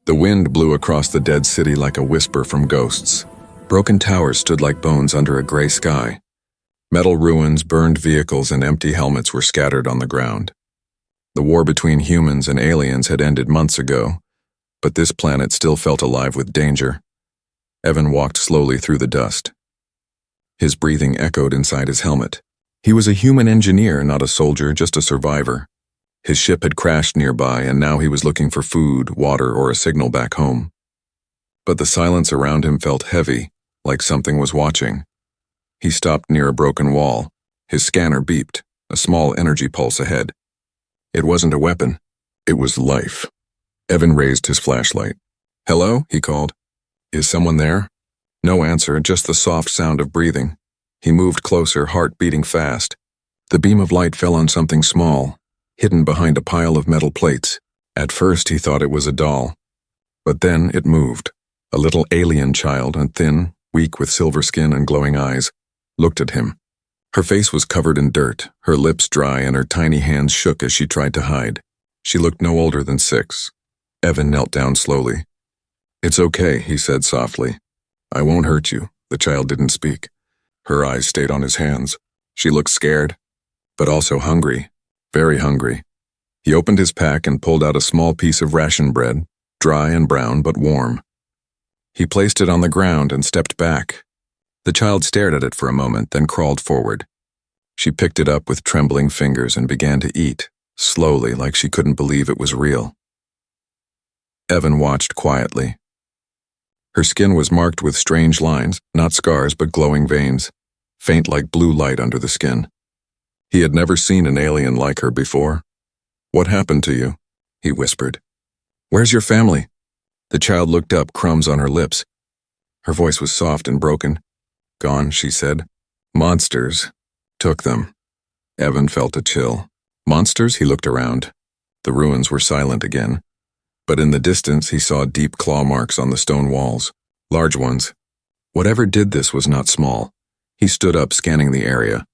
The wind blew across the dead city like a whisper from ghosts. Broken towers stood like bones under a gray sky. Metal ruins, burned vehicles, and empty helmets were scattered on the ground. The war between humans and aliens had ended months ago, but this planet still felt alive with danger. Evan walked slowly through the dust. His breathing echoed inside his helmet. He was a human engineer, not a soldier, just a survivor. His ship had crashed nearby, and now he was looking for food, water, or a signal back home. But the silence around him felt heavy, like something was watching. He stopped near a broken wall. His scanner beeped, a small energy pulse ahead. It wasn't a weapon. It was life. Evan raised his flashlight. "Hello?" he called. "Is someone there?" No answer, just the soft sound of breathing. He moved closer, heart beating fast. The beam of light fell on something small, hidden behind a pile of metal plates. At first he thought it was a doll. But then it moved. A little alien child, and thin, weak with silver skin and glowing eyes, looked at him. Her face was covered in dirt, her lips dry, and her tiny hands shook as she tried to hide. She looked no older than 6. Evan knelt down slowly. "It's okay," he said softly. "I won't hurt you." The child didn't speak. Her eyes stayed on his hands. She looked scared, but also hungry, very hungry. He opened his pack and pulled out a small piece of ration bread, dry and brown but warm. He placed it on the ground and stepped back. The child stared at it for a moment, then crawled forward. She picked it up with trembling fingers and began to eat, slowly, like she couldn't believe it was real. Evan watched quietly. Her skin was marked with strange lines, not scars but glowing veins, faint like blue light under the skin. He had never seen an alien like her before. "What happened to you?" he whispered. "Where's your family?" The child looked up, crumbs on her lips. Her voice was soft and broken. "Gone," she said. "Monsters took them." Evan felt a chill. "Monsters?" He looked around. The ruins were silent again. But in the distance he saw deep claw marks on the stone walls, large ones. Whatever did this was not small. He stood up, scanning the area.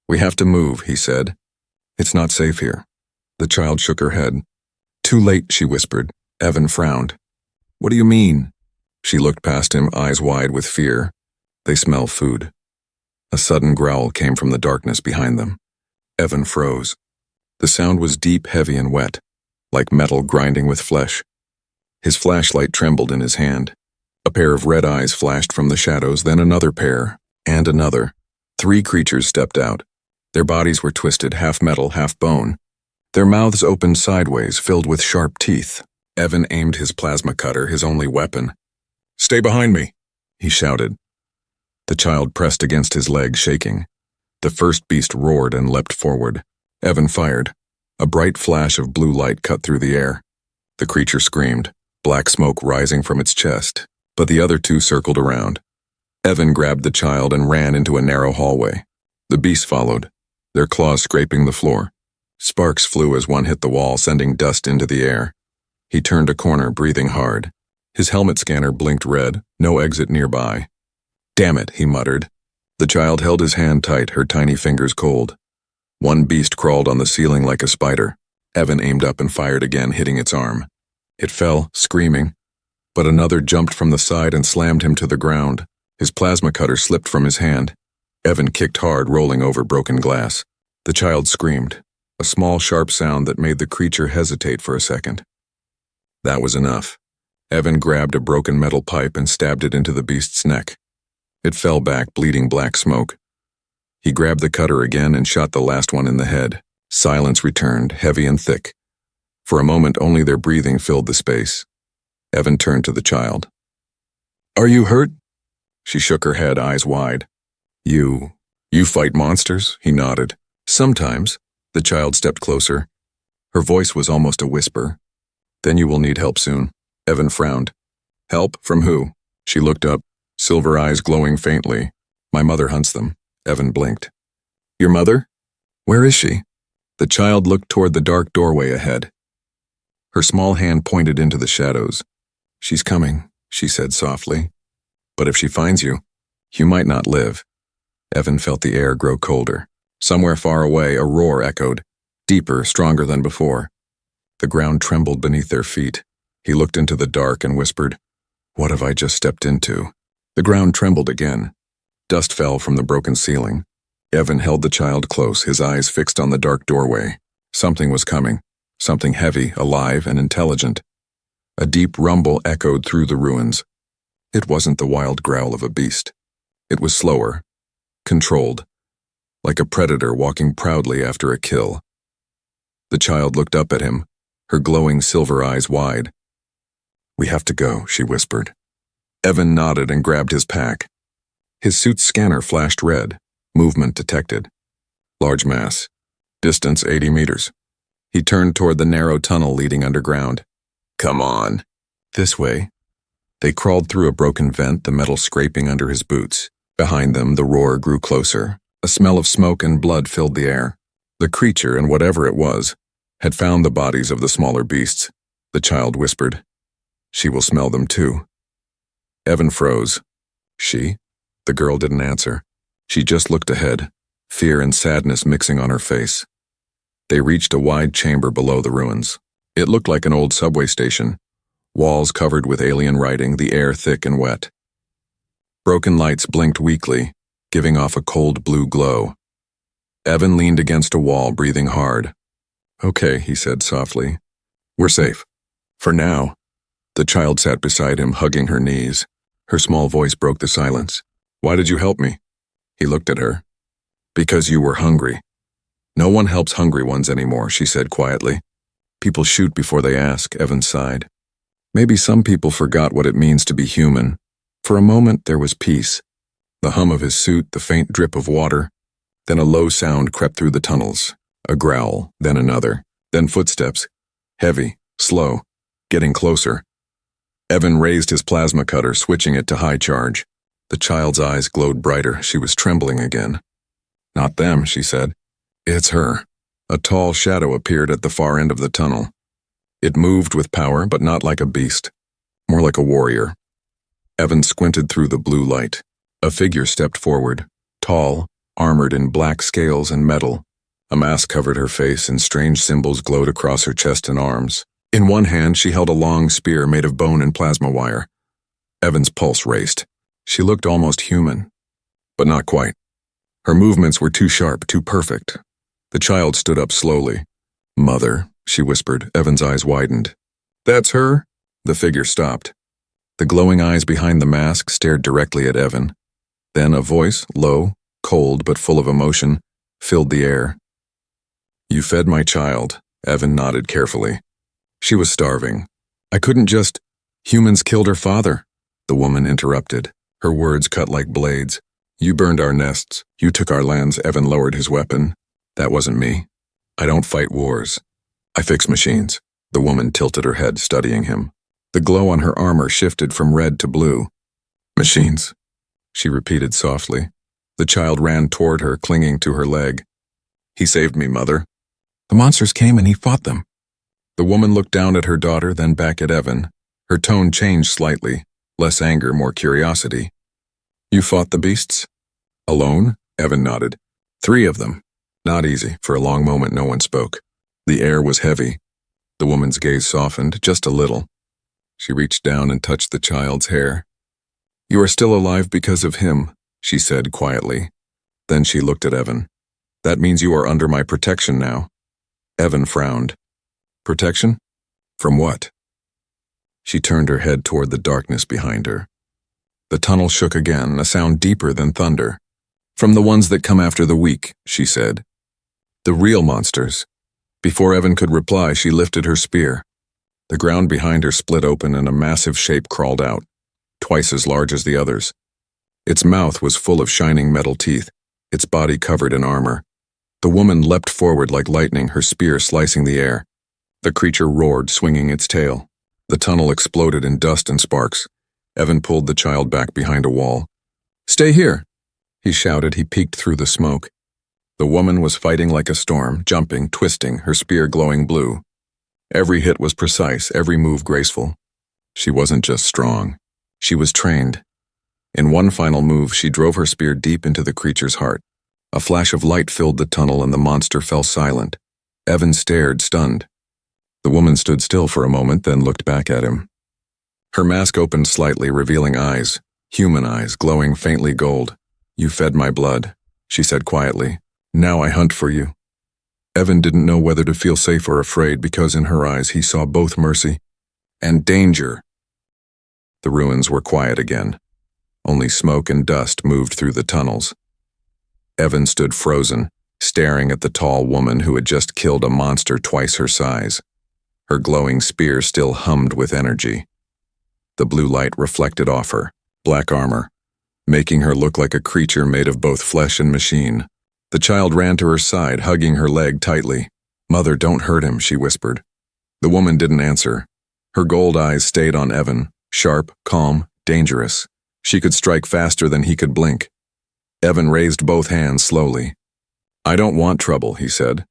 "We have to move," he said. "It's not safe here." The child shook her head. "Too late," she whispered. Evan frowned. "What do you mean?" She looked past him, eyes wide with fear. "They smell food." A sudden growl came from the darkness behind them. Evan froze. The sound was deep, heavy, and wet, like metal grinding with flesh. His flashlight trembled in his hand. A pair of red eyes flashed from the shadows, then another pair, and another. 3 creatures stepped out. Their bodies were twisted, half metal, half bone. Their mouths opened sideways, filled with sharp teeth. Evan aimed his plasma cutter, his only weapon. "Stay behind me," he shouted. The child pressed against his leg, shaking. The first beast roared and leapt forward. Evan fired. A bright flash of blue light cut through the air. The creature screamed, black smoke rising from its chest, but the other 2 circled around. Evan grabbed the child and ran into a narrow hallway. The beast followed, their claws scraping the floor. Sparks flew as one hit the wall, sending dust into the air. He turned a corner, breathing hard. His helmet scanner blinked red, no exit nearby. "Damn it," he muttered. The child held his hand tight, her tiny fingers cold. One beast crawled on the ceiling like a spider. Evan aimed up and fired again, hitting its arm. It fell, screaming, but another jumped from the side and slammed him to the ground. His plasma cutter slipped from his hand. Evan kicked hard, rolling over broken glass. The child screamed, a small, sharp sound that made the creature hesitate for a second. That was enough. Evan grabbed a broken metal pipe and stabbed it into the beast's neck. It fell back, bleeding black smoke. He grabbed the cutter again and shot the last one in the head. Silence returned, heavy and thick. For a moment, only their breathing filled the space. Evan turned to the child. "Are you hurt?" She shook her head, eyes wide. You fight monsters?" He nodded. "Sometimes." The child stepped closer. Her voice was almost a whisper. "Then you will need help soon." Evan frowned. "Help? From who?" She looked up, silver eyes glowing faintly. "My mother hunts them." Evan blinked. "Your mother? Where is she?" The child looked toward the dark doorway ahead. Her small hand pointed into the shadows. "She's coming," she said softly. "But if she finds you, you might not live." Evan felt the air grow colder. Somewhere far away, a roar echoed, deeper, stronger than before. The ground trembled beneath their feet. He looked into the dark and whispered, "What have I just stepped into?" The ground trembled again. Dust fell from the broken ceiling. Evan held the child close, his eyes fixed on the dark doorway. Something was coming, something heavy, alive, and intelligent. A deep rumble echoed through the ruins. It wasn't the wild growl of a beast. It was slower, controlled, like a predator walking proudly after a kill. The child looked up at him, her glowing silver eyes wide. "We have to go," she whispered. Evan nodded and grabbed his pack. His suit's scanner flashed red. Movement detected. Large mass. Distance 80 meters. He turned toward the narrow tunnel leading underground. "Come on." "This way." They crawled through a broken vent, the metal scraping under his boots. Behind them, the roar grew closer. A smell of smoke and blood filled the air. The creature, and whatever it was, had found the bodies of the smaller beasts. The child whispered, "She will smell them too." Evan froze. She? The girl didn't answer. She just looked ahead, fear and sadness mixing on her face. They reached a wide chamber below the ruins. It looked like an old subway station, walls covered with alien writing, the air thick and wet. Broken lights blinked weakly, giving off a cold blue glow. Evan leaned against a wall, breathing hard. "Okay," he said softly. "We're safe. For now." The child sat beside him, hugging her knees. Her small voice broke the silence. "Why did you help me?" He looked at her. "Because you were hungry." "No one helps hungry ones anymore," she said quietly. "People shoot before they ask," Evan sighed. Maybe some people forgot what it means to be human. For a moment there was peace. The hum of his suit, the faint drip of water. Then a low sound crept through the tunnels. A growl, then another. Then footsteps. Heavy, slow, getting closer. Evan raised his plasma cutter, switching it to high charge. The child's eyes glowed brighter. She was trembling again. "Not them," she said. "It's her." A tall shadow appeared at the far end of the tunnel. It moved with power, but not like a beast. More like a warrior. Evan squinted through the blue light. A figure stepped forward, tall, armored in black scales and metal. A mask covered her face and strange symbols glowed across her chest and arms. In one hand, she held a long spear made of bone and plasma wire. Evan's pulse raced. She looked almost human, but not quite. Her movements were too sharp, too perfect. The child stood up slowly. "Mother," she whispered. Evan's eyes widened. "That's her?" The figure stopped. The glowing eyes behind the mask stared directly at Evan. Then a voice, low, cold but full of emotion, filled the air. "You fed my child," Evan nodded carefully. "She was starving. I couldn't just—" "Humans killed her father," the woman interrupted. Her words cut like blades. "You burned our nests. You took our lands." Evan lowered his weapon. "That wasn't me. I don't fight wars. I fix machines." The woman tilted her head, studying him. The glow on her armor shifted from red to blue. "Machines," she repeated softly. The child ran toward her, clinging to her leg. "He saved me, Mother." "The monsters came and he fought them." The woman looked down at her daughter, then back at Evan. Her tone changed slightly, less anger, more curiosity. "You fought the beasts?" "Alone?" Evan nodded. "3 of them." Not easy. For a long moment no one spoke. The air was heavy. The woman's gaze softened, just a little. She reached down and touched the child's hair. "You are still alive because of him," she said quietly. Then she looked at Evan. "That means you are under my protection now." Evan frowned. "Protection? From what?" She turned her head toward the darkness behind her. The tunnel shook again, a sound deeper than thunder. "From the ones that come after the weak," she said. "The real monsters." Before Evan could reply, she lifted her spear. The ground behind her split open and a massive shape crawled out, twice as large as the others. Its mouth was full of shining metal teeth, its body covered in armor. The woman leapt forward like lightning, her spear slicing the air. The creature roared, swinging its tail. The tunnel exploded in dust and sparks. Evan pulled the child back behind a wall. "Stay here," he shouted. He peeked through the smoke. The woman was fighting like a storm, jumping, twisting, her spear glowing blue. Every hit was precise, every move graceful. She wasn't just strong. She was trained. In one final move, she drove her spear deep into the creature's heart. A flash of light filled the tunnel and the monster fell silent. Evan stared, stunned. The woman stood still for a moment, then looked back at him. Her mask opened slightly, revealing eyes, human eyes, glowing faintly gold. "You fed my blood," she said quietly. "Now I hunt for you." Evan didn't know whether to feel safe or afraid, because in her eyes he saw both mercy and danger. The ruins were quiet again. Only smoke and dust moved through the tunnels. Evan stood frozen, staring at the tall woman who had just killed a monster twice her size. Her glowing spear still hummed with energy. The blue light reflected off her, black armor, making her look like a creature made of both flesh and machine. The child ran to her side, hugging her leg tightly. "Mother, don't hurt him," she whispered. The woman didn't answer. Her gold eyes stayed on Evan, sharp, calm, dangerous. She could strike faster than he could blink. Evan raised both hands slowly. "I don't want trouble," he said.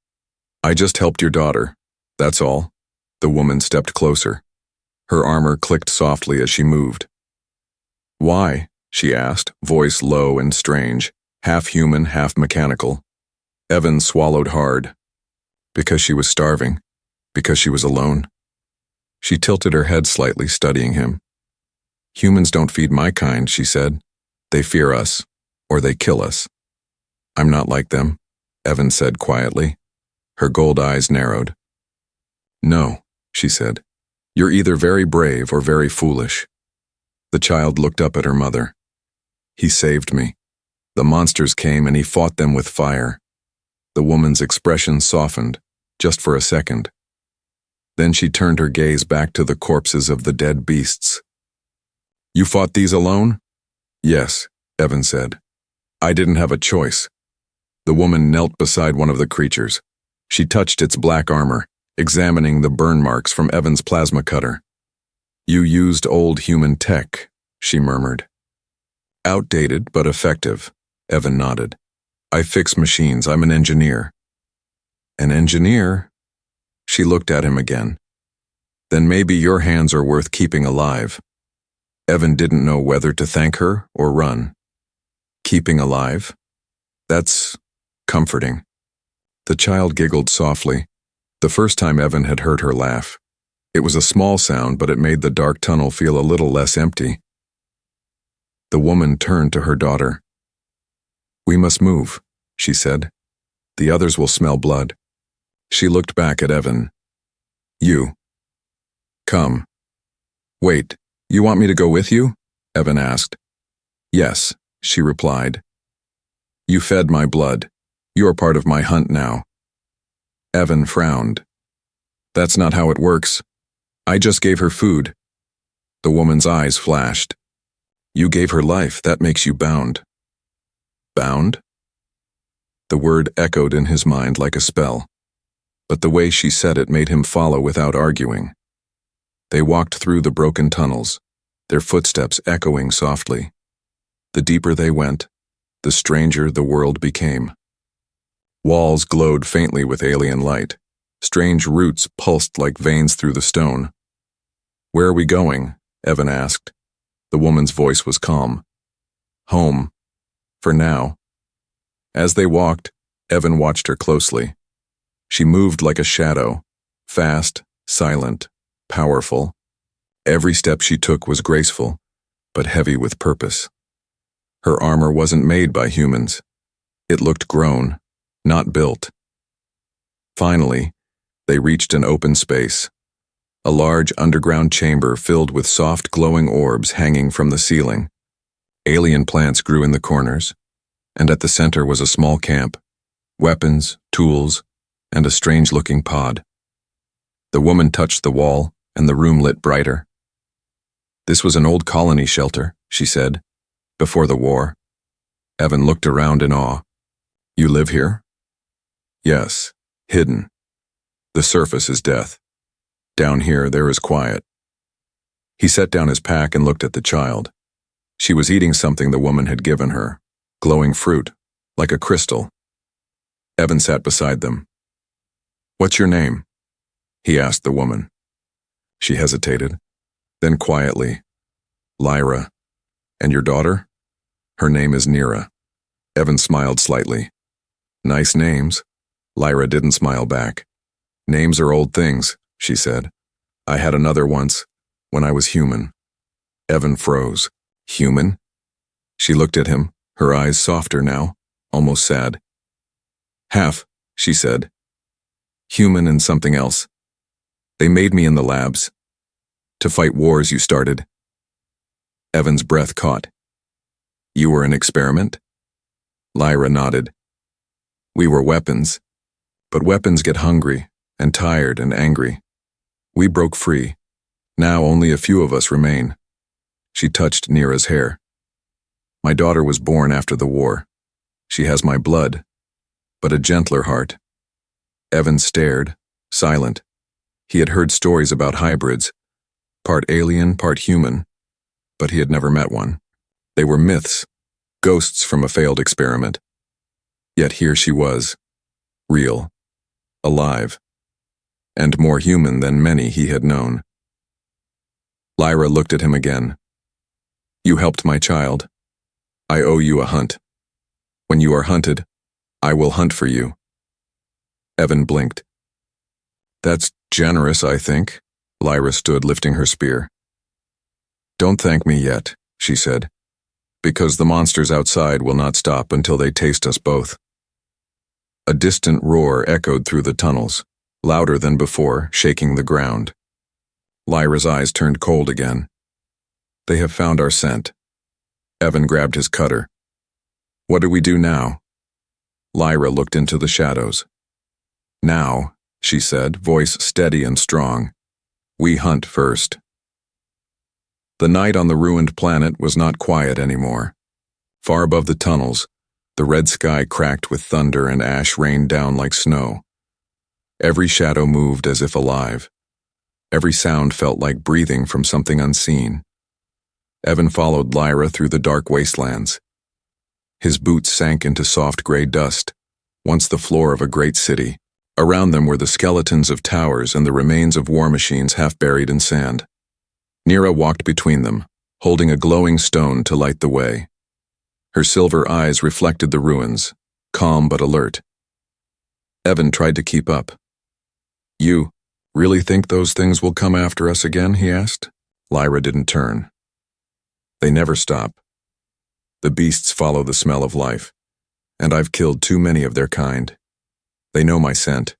"I just helped your daughter. That's all." The woman stepped closer. Her armor clicked softly as she moved. "Why?" she asked, voice low and strange, half human, half mechanical. Evan swallowed hard. Because she was starving. Because she was alone. She tilted her head slightly, studying him. "Humans don't feed my kind," she said. "They fear us, or they kill us." "I'm not like them," Evan said quietly. Her gold eyes narrowed. "No," she said. "You're either very brave or very foolish." The child looked up at her mother. "He saved me. The monsters came and he fought them with fire." The woman's expression softened, just for a second. Then she turned her gaze back to the corpses of the dead beasts. "You fought these alone?" "Yes," Evan said. "I didn't have a choice." The woman knelt beside one of the creatures. She touched its black armor, examining the burn marks from Evan's plasma cutter. "You used old human tech," she murmured. "Outdated but effective," Evan nodded. "I fix machines. I'm an engineer." "An engineer?" She looked at him again. "Then maybe your hands are worth keeping alive." Evan didn't know whether to thank her or run. "Keeping alive? That's comforting." The child giggled softly, the first time Evan had heard her laugh. It was a small sound, but it made the dark tunnel feel a little less empty. The woman turned to her daughter. "We must move," she said. "The others will smell blood." She looked back at Evan. "You. Come." "Wait, you want me to go with you?" Evan asked. "Yes," she replied. "You fed my blood. You're part of my hunt now." Evan frowned. "That's not how it works. I just gave her food." The woman's eyes flashed. "You gave her life. That makes you bound." "Bound?" The word echoed in his mind like a spell, but the way she said it made him follow without arguing. They walked through the broken tunnels, their footsteps echoing softly. The deeper they went, the stranger the world became. Walls glowed faintly with alien light. Strange roots pulsed like veins through the stone. "Where are we going?" Evan asked. The woman's voice was calm. "Home. For now." As they walked, Evan watched her closely. She moved like a shadow, fast, silent, powerful. Every step she took was graceful, but heavy with purpose. Her armor wasn't made by humans. It looked grown, not built. Finally, they reached an open space, a large underground chamber filled with soft glowing orbs hanging from the ceiling. Alien plants grew in the corners, and at the center was a small camp, weapons, tools, and a strange-looking pod. The woman touched the wall, and the room lit brighter. "This was an old colony shelter," she said, "before the war." Evan looked around in awe. "You live here?" "Yes, hidden. The surface is death. Down here there is quiet." He set down his pack and looked at the child. She was eating something the woman had given her, glowing fruit, like a crystal. Evan sat beside them. "What's your name?" he asked the woman. She hesitated, then quietly, "Lyra. And your daughter?" "Her name is Nira." Evan smiled slightly. "Nice names." Lyra didn't smile back. "Names are old things," she said. I had another once, when I was human. Evan froze. Human? She looked at him, her eyes softer now, almost sad. Half, she said. Human and something else. They made me in the labs. To fight wars you started. Evan's breath caught. You were an experiment? Lyra nodded. We were weapons. But weapons get hungry, and tired and angry. We broke free. Now only a few of us remain. She touched Neera's hair. My daughter was born after the war. She has my blood, but a gentler heart. Evan stared, silent. He had heard stories about hybrids, part alien, part human, but he had never met one. They were myths, ghosts from a failed experiment. Yet here she was, real, alive, and more human than many he had known. Lyra looked at him again. You helped my child. I owe you a hunt. When you are hunted, I will hunt for you. Evan blinked. That's generous, I think. Lyra stood lifting her spear. Don't thank me yet, she said, because the monsters outside will not stop until they taste us both. A distant roar echoed through the tunnels, louder than before, shaking the ground. Lyra's eyes turned cold again. They have found our scent. Evan grabbed his cutter. What do we do now? Lyra looked into the shadows. Now, she said, voice steady and strong, we hunt first. The night on the ruined planet was not quiet anymore. Far above the tunnels, the red sky cracked with thunder and ash rained down like snow. Every shadow moved as if alive. Every sound felt like breathing from something unseen. Evan followed Lyra through the dark wastelands. His boots sank into soft gray dust, once the floor of a great city. Around them were the skeletons of towers and the remains of war machines half buried in sand. Neera walked between them, holding a glowing stone to light the way. Her silver eyes reflected the ruins, calm but alert. Evan tried to keep up. You really think those things will come after us again, he asked. Lyra didn't turn. They never stop. The beasts follow the smell of life, and I've killed too many of their kind. They know my scent.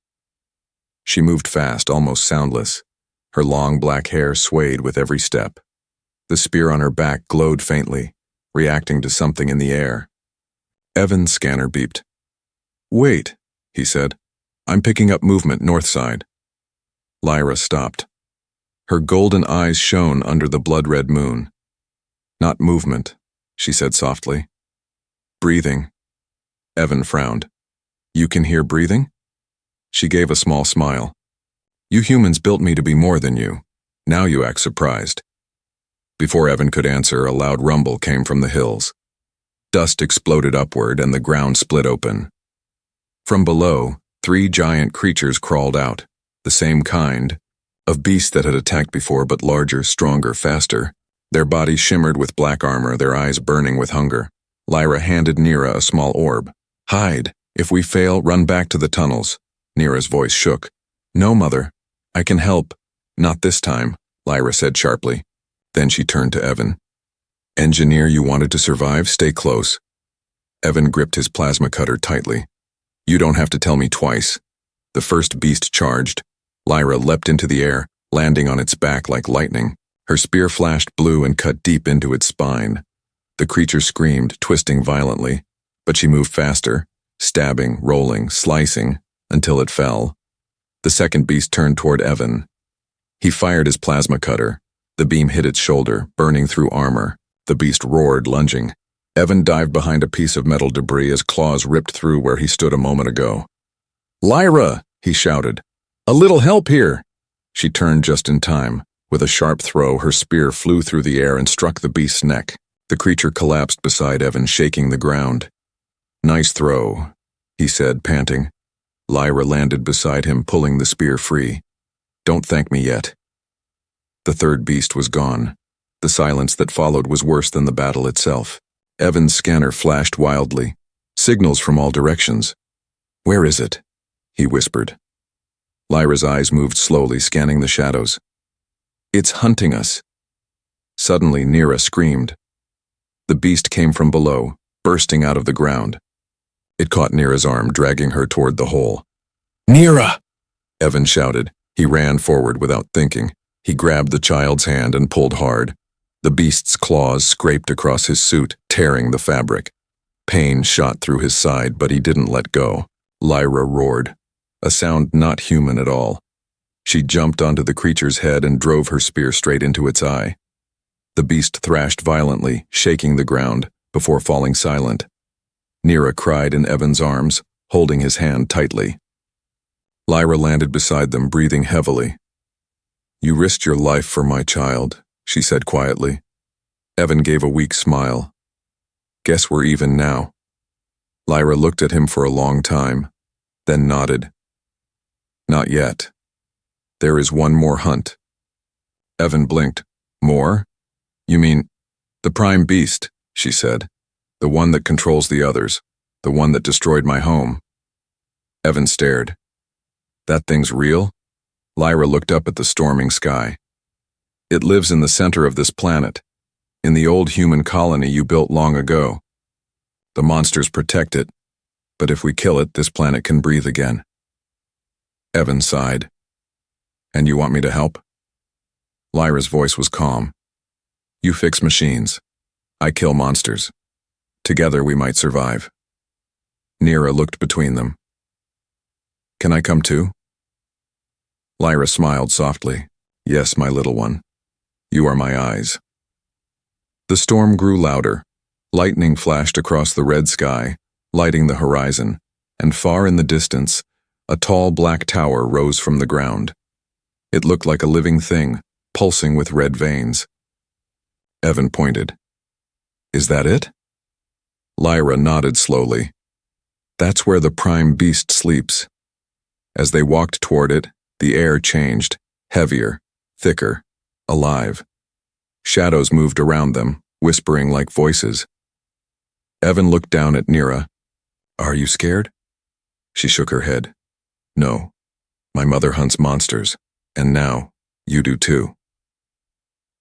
She moved fast, almost soundless. Her long black hair swayed with every step. The spear on her back glowed faintly, reacting to something in the air. Evan's scanner beeped. Wait, he said. I'm picking up movement north side. Lyra stopped. Her golden eyes shone under the blood-red moon. Not movement, she said softly. Breathing. Evan frowned. You can hear breathing? She gave a small smile. You humans built me to be more than you. Now you act surprised. Before Evan could answer, a loud rumble came from the hills. Dust exploded upward and the ground split open. From below, 3 giant creatures crawled out, the same kind, of beasts that had attacked before but larger, stronger, faster. Their bodies shimmered with black armor, their eyes burning with hunger. Lyra handed Neera a small orb. Hide. If we fail, run back to the tunnels. Neera's voice shook. No, Mother. I can help. Not this time, Lyra said sharply. Then she turned to Evan. Engineer, you wanted to survive? Stay close. Evan gripped his plasma cutter tightly. You don't have to tell me twice. The first beast charged. Lyra leapt into the air, landing on its back like lightning. Her spear flashed blue and cut deep into its spine. The creature screamed, twisting violently, but she moved faster, stabbing, rolling, slicing, until it fell. The second beast turned toward Evan. He fired his plasma cutter. The beam hit its shoulder, burning through armor. The beast roared, lunging. Evan dived behind a piece of metal debris as claws ripped through where he stood a moment ago. Lyra, he shouted. A little help here. She turned just in time. With a sharp throw, her spear flew through the air and struck the beast's neck. The creature collapsed beside Evan, shaking the ground. Nice throw, he said, panting. Lyra landed beside him, pulling the spear free. Don't thank me yet. The third beast was gone. The silence that followed was worse than the battle itself. Evan's scanner flashed wildly. Signals from all directions. Where is it? He whispered. Lyra's eyes moved slowly, scanning the shadows. It's hunting us. Suddenly, Nira screamed. The beast came from below, bursting out of the ground. It caught Nira's arm, dragging her toward the hole. Nira! Evan shouted. He ran forward without thinking. He grabbed the child's hand and pulled hard. The beast's claws scraped across his suit, tearing the fabric. Pain shot through his side, but he didn't let go. Lyra roared, a sound not human at all. She jumped onto the creature's head and drove her spear straight into its eye. The beast thrashed violently, shaking the ground, before falling silent. Nira cried in Evan's arms, holding his hand tightly. Lyra landed beside them, breathing heavily. You risked your life for my child, she said quietly. Evan gave a weak smile. Guess we're even now. Lyra looked at him for a long time, then nodded. Not yet. There is one more hunt. Evan blinked. More? You mean, the prime beast, she said. The one that controls the others. The one that destroyed my home. Evan stared. That thing's real? Lyra looked up at the storming sky. It lives in the center of this planet, in the old human colony you built long ago. The monsters protect it, but if we kill it, this planet can breathe again. Evan sighed. And you want me to help? Lyra's voice was calm. You fix machines. I kill monsters. Together we might survive. Nira looked between them. Can I come too? Lyra smiled softly. Yes, my little one. You are my eyes. The storm grew louder. Lightning flashed across the red sky, lighting the horizon, and far in the distance, a tall black tower rose from the ground. It looked like a living thing, pulsing with red veins. Evan pointed. Is that it? Lyra nodded slowly. That's where the prime beast sleeps. As they walked toward it, the air changed, heavier, thicker, alive. Shadows moved around them, whispering like voices. Evan looked down at Nira. Are you scared? She shook her head. No. My mother hunts monsters, and now, you do too.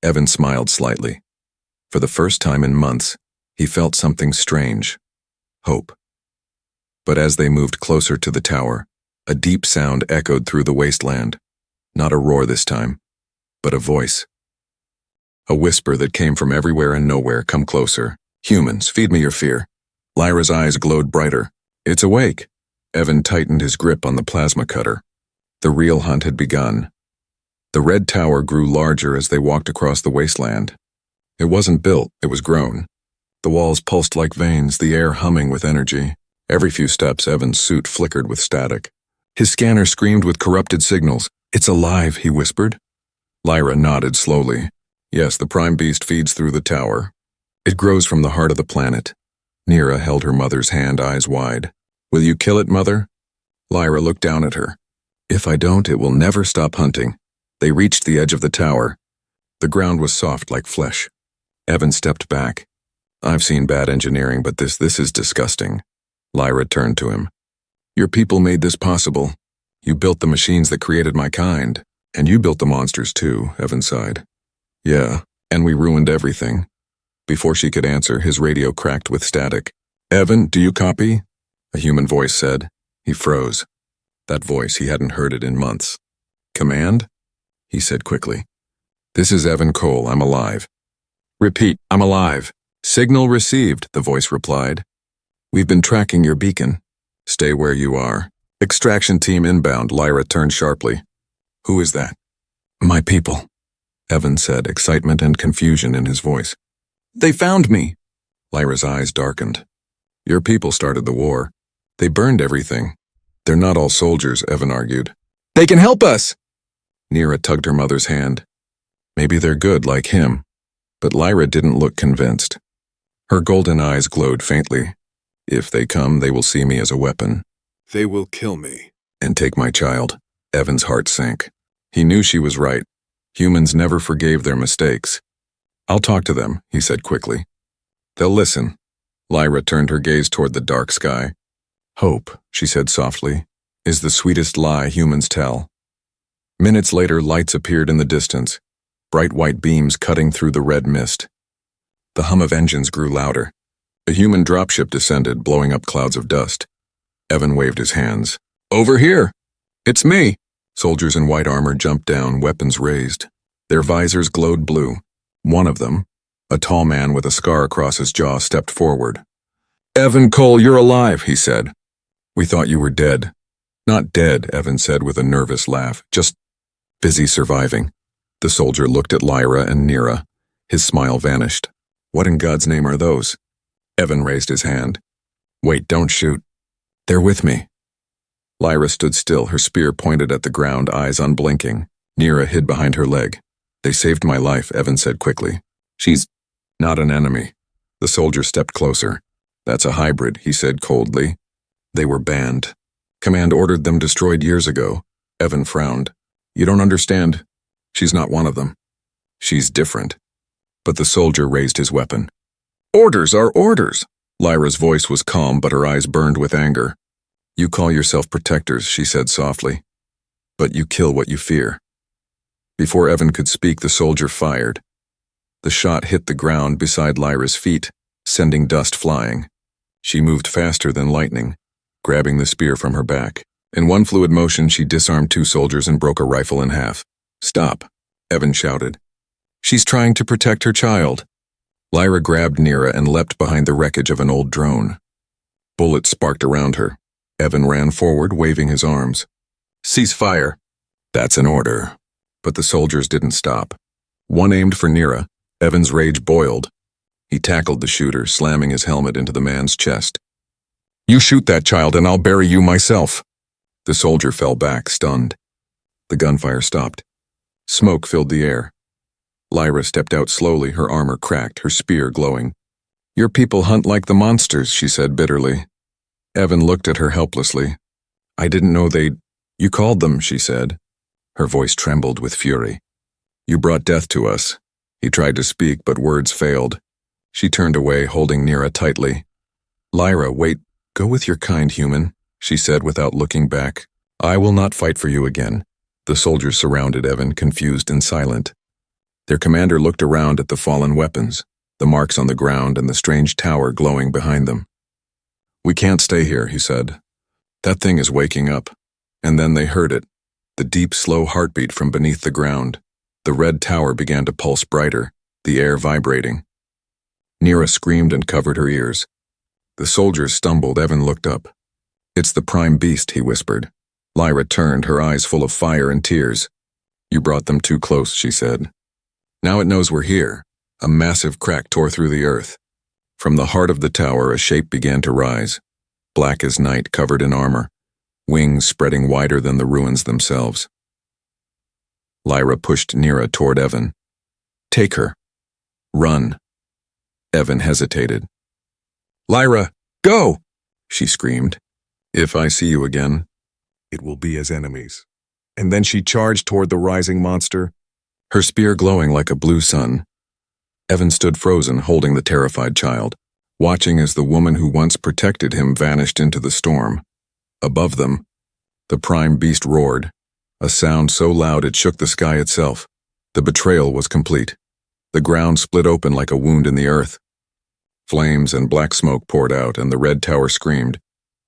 Evan smiled slightly. For the first time in months, he felt something strange. Hope. But as they moved closer to the tower, a deep sound echoed through the wasteland. Not a roar this time, but a voice. A whisper that came from everywhere and nowhere. Come closer. Humans, feed me your fear. Lyra's eyes glowed brighter. It's awake. Evan tightened his grip on the plasma cutter. The real hunt had begun. The red tower grew larger as they walked across the wasteland. It wasn't built, it was grown. The walls pulsed like veins, the air humming with energy. Every few steps, Evan's suit flickered with static. His scanner screamed with corrupted signals. It's alive, he whispered. Lyra nodded slowly. Yes, the prime beast feeds through the tower. It grows from the heart of the planet. Nira held her mother's hand, eyes wide. Will you kill it, Mother? Lyra looked down at her. If I don't, it will never stop hunting. They reached the edge of the tower. The ground was soft like flesh. Evan stepped back. I've seen bad engineering, but this is disgusting. Lyra turned to him. Your people made this possible. You built the machines that created my kind. And you built the monsters too, Evan sighed. Yeah, and we ruined everything. Before she could answer, his radio cracked with static. Evan, do you copy? A human voice said. He froze. That voice, he hadn't heard it in months. Command? He said quickly. This is Evan Cole, I'm alive. Repeat, I'm alive. Signal received, the voice replied. We've been tracking your beacon. Stay where you are. Extraction team inbound, Lyra turned sharply. Who is that? My people, Evan said, excitement and confusion in his voice. They found me. Lyra's eyes darkened. Your people started the war. They burned everything. They're not all soldiers, Evan argued. They can help us! Nira tugged her mother's hand. Maybe they're good like him. But Lyra didn't look convinced. Her golden eyes glowed faintly. If they come, they will see me as a weapon. They will kill me. And take my child. Evan's heart sank. He knew she was right. Humans never forgave their mistakes. I'll talk to them, he said quickly. They'll listen. Lyra turned her gaze toward the dark sky. Hope, she said softly, is the sweetest lie humans tell. Minutes later, lights appeared in the distance, bright white beams cutting through the red mist. The hum of engines grew louder. A human dropship descended, blowing up clouds of dust. Evan waved his hands. "Over here! It's me!" Soldiers in white armor jumped down, weapons raised. Their visors glowed blue. One of them, a tall man with a scar across his jaw, stepped forward. "Evan Cole, you're alive," he said. "We thought you were dead." "Not dead," Evan said with a nervous laugh. "Just busy surviving." The soldier looked at Lyra and Nira. His smile vanished. "What in God's name are those?" Evan raised his hand. "Wait, don't shoot. They're with me." Lyra stood still, her spear pointed at the ground, eyes unblinking. Nira hid behind her leg. "They saved my life," Evan said quickly. "She's not an enemy." The soldier stepped closer. "That's a hybrid," he said coldly. "They were banned. Command ordered them destroyed years ago." Evan frowned. "You don't understand. She's not one of them. She's different." But the soldier raised his weapon. "Orders are orders." Lyra's voice was calm, but her eyes burned with anger. "You call yourself protectors," she said softly, "but you kill what you fear." Before Evan could speak, the soldier fired. The shot hit the ground beside Lyra's feet, sending dust flying. She moved faster than lightning, grabbing the spear from her back. In one fluid motion, she disarmed two soldiers and broke a rifle in half. "Stop," Evan shouted. "She's trying to protect her child." Lyra grabbed Nira and leapt behind the wreckage of an old drone. Bullets sparked around her. Evan ran forward, waving his arms. "Cease fire." "That's an order." But the soldiers didn't stop. One aimed for Nira. Evan's rage boiled. He tackled the shooter, slamming his helmet into the man's chest. "You shoot that child and I'll bury you myself." The soldier fell back, stunned. The gunfire stopped. Smoke filled the air. Lyra stepped out slowly, her armor cracked, her spear glowing. "Your people hunt like the monsters," she said bitterly. Evan looked at her helplessly. "I didn't know they'd—" "You called them," she said. Her voice trembled with fury. "You brought death to us." He tried to speak, but words failed. She turned away, holding Nira tightly. "Lyra, wait. Go with your kind, human," she said without looking back. "I will not fight for you again." The soldiers surrounded Evan, confused and silent. Their commander looked around at the fallen weapons, the marks on the ground and the strange tower glowing behind them. "We can't stay here," he said. "That thing is waking up." And then they heard it, the deep, slow heartbeat from beneath the ground. The red tower began to pulse brighter, the air vibrating. Nira screamed and covered her ears. The soldiers stumbled. Evan looked up. "It's the prime beast," he whispered. Lyra turned, her eyes full of fire and tears. "You brought them too close," she said. "Now it knows we're here." A massive crack tore through the earth. From the heart of the tower, a shape began to rise, black as night, covered in armor, wings spreading wider than the ruins themselves. Lyra pushed Nira toward Evan. "Take her. Run." Evan hesitated. "Lyra, go!" she screamed. "If I see you again, it will be as enemies." And then she charged toward the rising monster, her spear glowing like a blue sun. Evan stood frozen, holding the terrified child, watching as the woman who once protected him vanished into the storm. Above them, the prime beast roared, a sound so loud it shook the sky itself. The betrayal was complete. The ground split open like a wound in the earth. Flames and black smoke poured out, and the red tower screamed,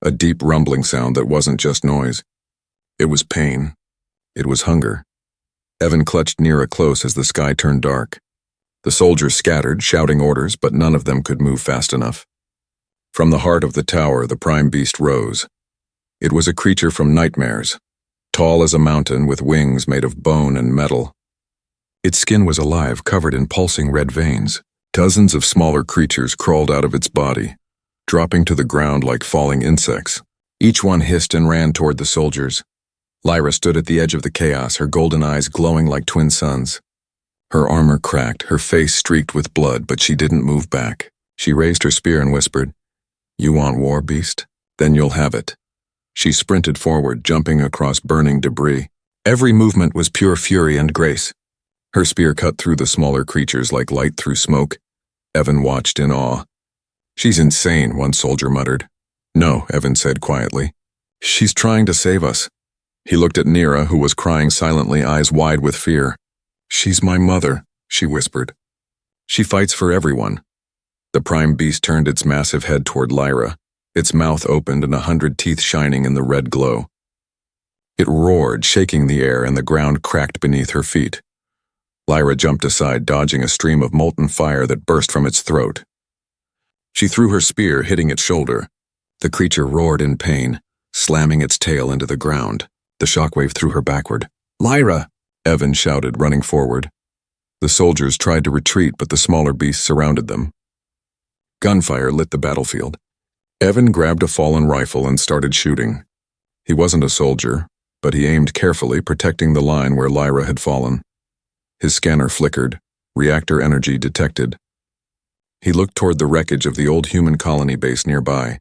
a deep rumbling sound that wasn't just noise. It was pain. It was hunger. Evan clutched Nira close as the sky turned dark. The soldiers scattered, shouting orders, but none of them could move fast enough. From the heart of the tower, the prime beast rose. It was a creature from nightmares, tall as a mountain with wings made of bone and metal. Its skin was alive, covered in pulsing red veins. Dozens of smaller creatures crawled out of its body, dropping to the ground like falling insects. Each one hissed and ran toward the soldiers. Lyra stood at the edge of the chaos, her golden eyes glowing like twin suns. Her armor cracked, her face streaked with blood, but she didn't move back. She raised her spear and whispered, "You want war, beast? Then you'll have it." She sprinted forward, jumping across burning debris. Every movement was pure fury and grace. Her spear cut through the smaller creatures like light through smoke. Evan watched in awe. "She's insane," one soldier muttered. "No," Evan said quietly. "She's trying to save us." He looked at Nira, who was crying silently, eyes wide with fear. "She's my mother," she whispered. "She fights for everyone." The prime beast turned its massive head toward Lyra, its mouth opened and 100 teeth shining in the red glow. It roared, shaking the air, and the ground cracked beneath her feet. Lyra jumped aside, dodging a stream of molten fire that burst from its throat. She threw her spear, hitting its shoulder. The creature roared in pain, slamming its tail into the ground. The shockwave threw her backward. "Lyra!" Evan shouted, running forward. The soldiers tried to retreat, but the smaller beasts surrounded them. Gunfire lit the battlefield. Evan grabbed a fallen rifle and started shooting. He wasn't a soldier, but he aimed carefully, protecting the line where Lyra had fallen. His scanner flickered, reactor energy detected. He looked toward the wreckage of the old human colony base nearby.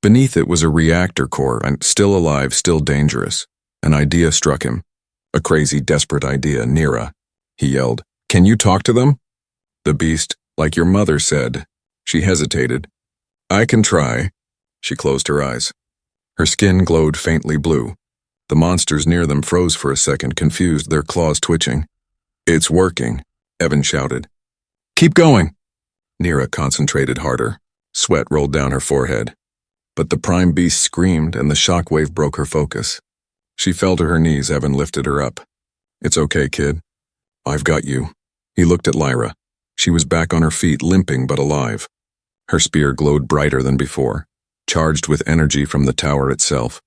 Beneath it was a reactor core, and still alive, still dangerous. An idea struck him. A crazy, desperate idea. "Nira," he yelled. "Can you talk to them?" The beast, "Like your mother said." She hesitated. "I can try." She closed her eyes. Her skin glowed faintly blue. The monsters near them froze for a second, confused, their claws twitching. "It's working," Evan shouted. "Keep going." Nira concentrated harder. Sweat rolled down her forehead. But the prime beast screamed, and the shockwave broke her focus. She fell to her knees. Evan lifted her up. "It's okay, kid. I've got you." He looked at Lyra. She was back on her feet, limping but alive. Her spear glowed brighter than before, charged with energy from the tower itself.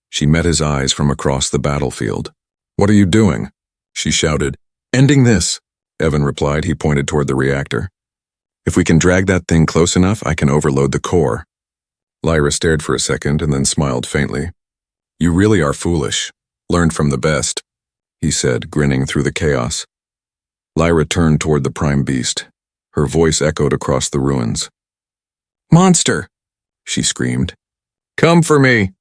She met his eyes from across the battlefield. "What are you doing?" she shouted. "Ending this," Evan replied. He pointed toward the reactor. "If we can drag that thing close enough, I can overload the core." Lyra stared for a second and then smiled faintly. "You really are foolish. Learn from the best," he said, grinning through the chaos. Lyra turned toward the prime beast. Her voice echoed across the ruins. "Monster!" she screamed. "Come for me!"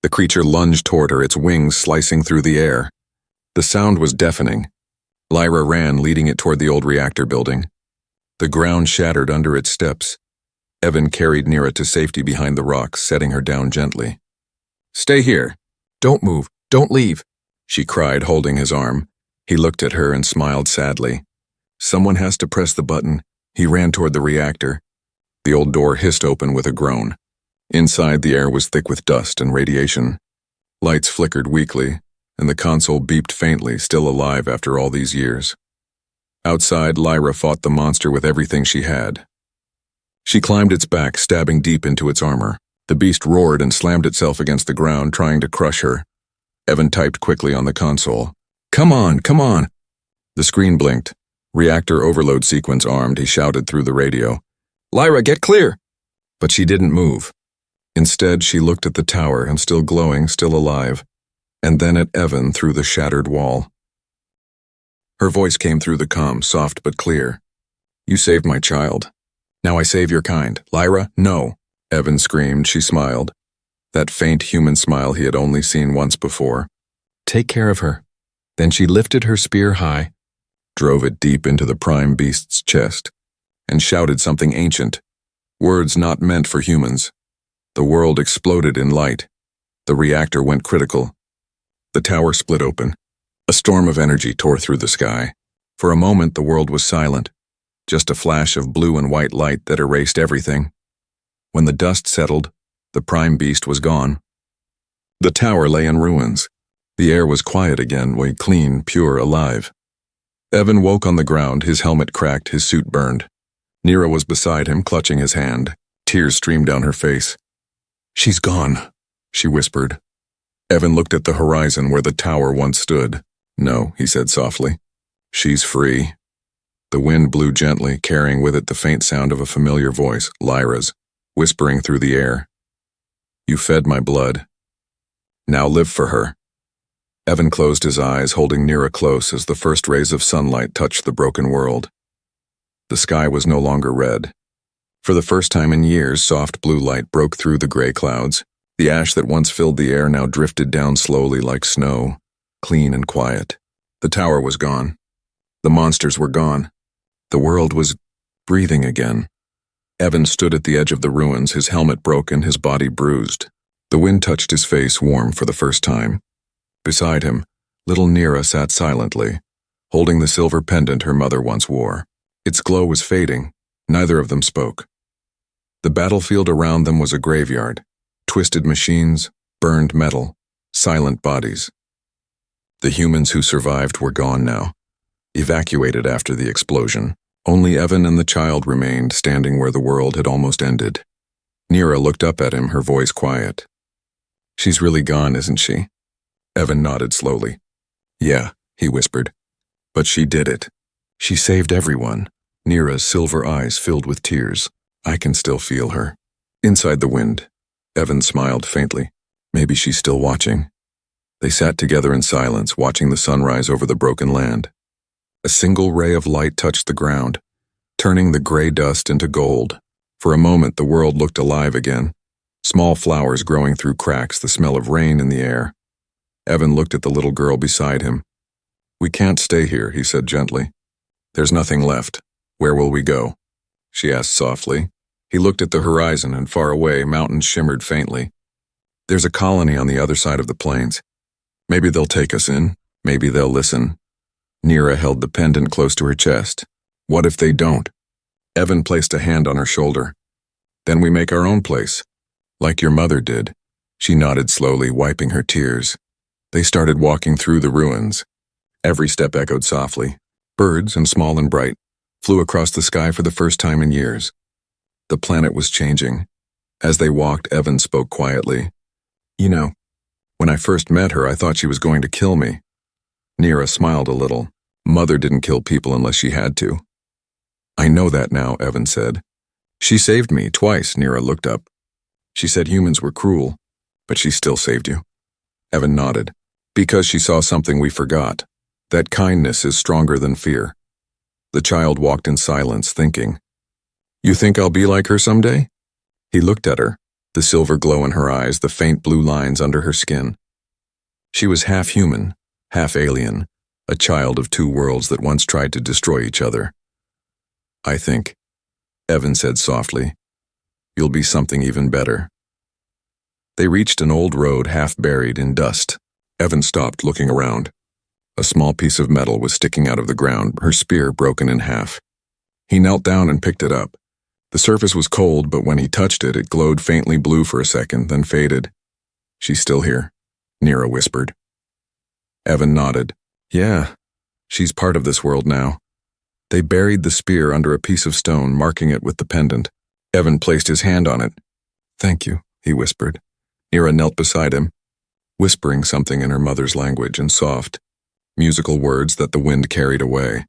The creature lunged toward her, its wings slicing through the air. The sound was deafening. Lyra ran, leading it toward the old reactor building. The ground shattered under its steps. Evan carried Nira to safety behind the rocks, setting her down gently. "Stay here. Don't move. Don't leave," she cried, holding his arm. He looked at her and smiled sadly. "Someone has to press the button." He ran toward the reactor. The old door hissed open with a groan. Inside, the air was thick with dust and radiation. Lights flickered weakly, and the console beeped faintly, still alive after all these years. Outside, Lyra fought the monster with everything she had. She climbed its back, stabbing deep into its armor. The beast roared and slammed itself against the ground, trying to crush her. Evan typed quickly on the console. "Come on, come on!" The screen blinked. "Reactor overload sequence armed," he shouted through the radio. "Lyra, get clear!" But she didn't move. Instead, she looked at the tower, and still glowing, still alive, and then at Evan through the shattered wall. Her voice came through the comm, soft but clear. "You saved my child. Now I save your kind. Lyra, no!" Evan screamed. She smiled. That faint human smile he had only seen once before. "Take care of her." Then she lifted her spear high, drove it deep into the prime beast's chest, and shouted something ancient, words not meant for humans. The world exploded in light. The reactor went critical. The tower split open. A storm of energy tore through the sky. For a moment, the world was silent, just a flash of blue and white light that erased everything. When the dust settled, the prime beast was gone. The tower lay in ruins. The air was quiet again, way clean, pure, alive. Evan woke on the ground, his helmet cracked, his suit burned. Nira was beside him, clutching his hand. Tears streamed down her face. "She's gone," she whispered. Evan looked at the horizon where the tower once stood. "No," he said softly. "She's free." The wind blew gently, carrying with it the faint sound of a familiar voice, Lyra's, whispering through the air. "You fed my blood. Now live for her." Evan closed his eyes, holding Nira close as the first rays of sunlight touched the broken world. The sky was no longer red. For the first time in years, soft blue light broke through the gray clouds. The ash that once filled the air now drifted down slowly like snow, clean and quiet. The tower was gone. The monsters were gone. The world was breathing again. Evan stood at the edge of the ruins, his helmet broken, his body bruised. The wind touched his face, warm for the first time. Beside him, little Nira sat silently, holding the silver pendant her mother once wore. Its glow was fading. Neither of them spoke. The battlefield around them was a graveyard. Twisted machines, burned metal, silent bodies. The humans who survived were gone now, evacuated after the explosion. Only Evan and the child remained, standing where the world had almost ended. Nira looked up at him, her voice quiet. "She's really gone, isn't she?" Evan nodded slowly. "Yeah," he whispered. "But she did it. She saved everyone." Nira's silver eyes filled with tears. "I can still feel her." Inside the wind, Evan smiled faintly. Maybe she's still watching. They sat together in silence, watching the sunrise over the broken land. A single ray of light touched the ground, turning the gray dust into gold. For a moment, the world looked alive again. Small flowers growing through cracks, the smell of rain in the air. Evan looked at the little girl beside him. "We can't stay here," he said gently. "There's nothing left. Where will we go?" she asked softly. He looked at the horizon, and far away, mountains shimmered faintly. "There's a colony on the other side of the plains. Maybe they'll take us in. Maybe they'll listen." Nira held the pendant close to her chest. "What if they don't?" Evan placed a hand on her shoulder. "Then we make our own place, like your mother did." She nodded slowly, wiping her tears. They started walking through the ruins. Every step echoed softly. Birds, and small and bright, flew across the sky for the first time in years. The planet was changing. As they walked, Evan spoke quietly. "You know, when I first met her, I thought she was going to kill me." Nira smiled a little. "Mother didn't kill people unless she had to." "I know that now," Evan said. "She saved me twice." Nira looked up. "She said humans were cruel, but she still saved you." Evan nodded. "Because she saw something we forgot. That kindness is stronger than fear." The child walked in silence, thinking. "You think I'll be like her someday?" He looked at her, the silver glow in her eyes, the faint blue lines under her skin. She was half human, half alien, a child of two worlds that once tried to destroy each other. "I think," Evan said softly, "you'll be something even better." They reached an old road half buried in dust. Evan stopped, looking around. A small piece of metal was sticking out of the ground, her spear broken in half. He knelt down and picked it up. The surface was cold, but when he touched it, it glowed faintly blue for a second, then faded. "She's still here," Nira whispered. Evan nodded. "Yeah, she's part of this world now." They buried the spear under a piece of stone, marking it with the pendant. Evan placed his hand on it. "Thank you," he whispered. Nira knelt beside him, whispering something in her mother's language, and soft, musical words that the wind carried away.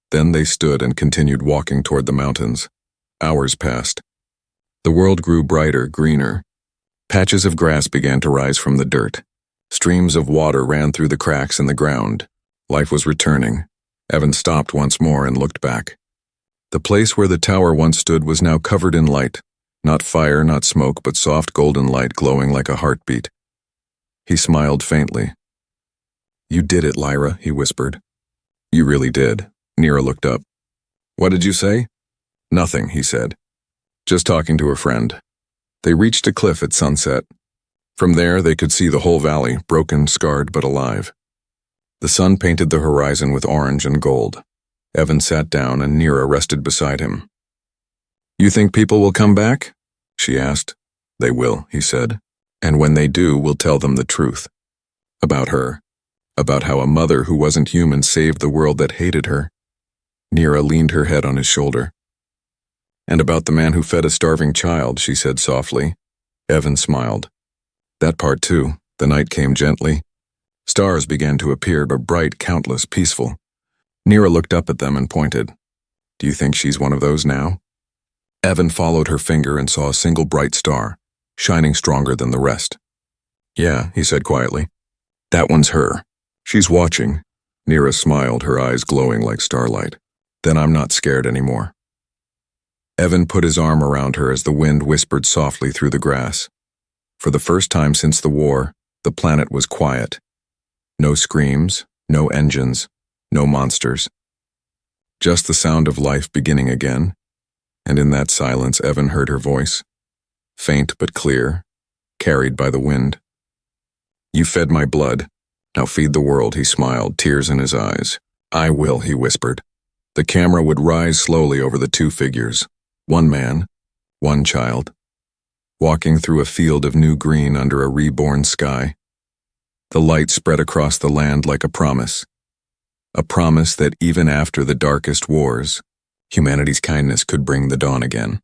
Then they stood and continued walking toward the mountains. Hours passed. The world grew brighter, greener. Patches of grass began to rise from the dirt. Streams of water ran through the cracks in the ground. Life was returning. Evan stopped once more and looked back. The place where the tower once stood was now covered in light. Not fire, not smoke, but soft golden light glowing like a heartbeat. He smiled faintly. "You did it, Lyra," he whispered. "You really did." Nira looked up. "What did you say?" "Nothing," he said. "Just talking to a friend." They reached a cliff at sunset. From there, they could see the whole valley, broken, scarred, but alive. The sun painted the horizon with orange and gold. Evan sat down and Nira rested beside him. "You think people will come back?" she asked. "They will," he said. "And when they do, we'll tell them the truth. About her. About how a mother who wasn't human saved the world that hated her." Nira leaned her head on his shoulder. "And about the man who fed a starving child," she said softly. Evan smiled. "That part too." The night came gently. Stars began to appear, but bright, countless, peaceful. Nira looked up at them and pointed. "Do you think she's one of those now?" Evan followed her finger and saw a single bright star, shining stronger than the rest. "Yeah," he said quietly. "That one's her. She's watching." Nira smiled, her eyes glowing like starlight. "Then I'm not scared anymore." Evan put his arm around her as the wind whispered softly through the grass. For the first time since the war, the planet was quiet. No screams, no engines, no monsters. Just the sound of life beginning again, and in that silence Evan heard her voice, faint but clear, carried by the wind. "You fed my blood. Now feed the world, he smiled, tears in his eyes. I will, he whispered. The camera would rise slowly over the two figures. One man, one child, walking through a field of new green under a reborn sky. The light spread across the land like a promise that even after the darkest wars, humanity's kindness could bring the dawn again.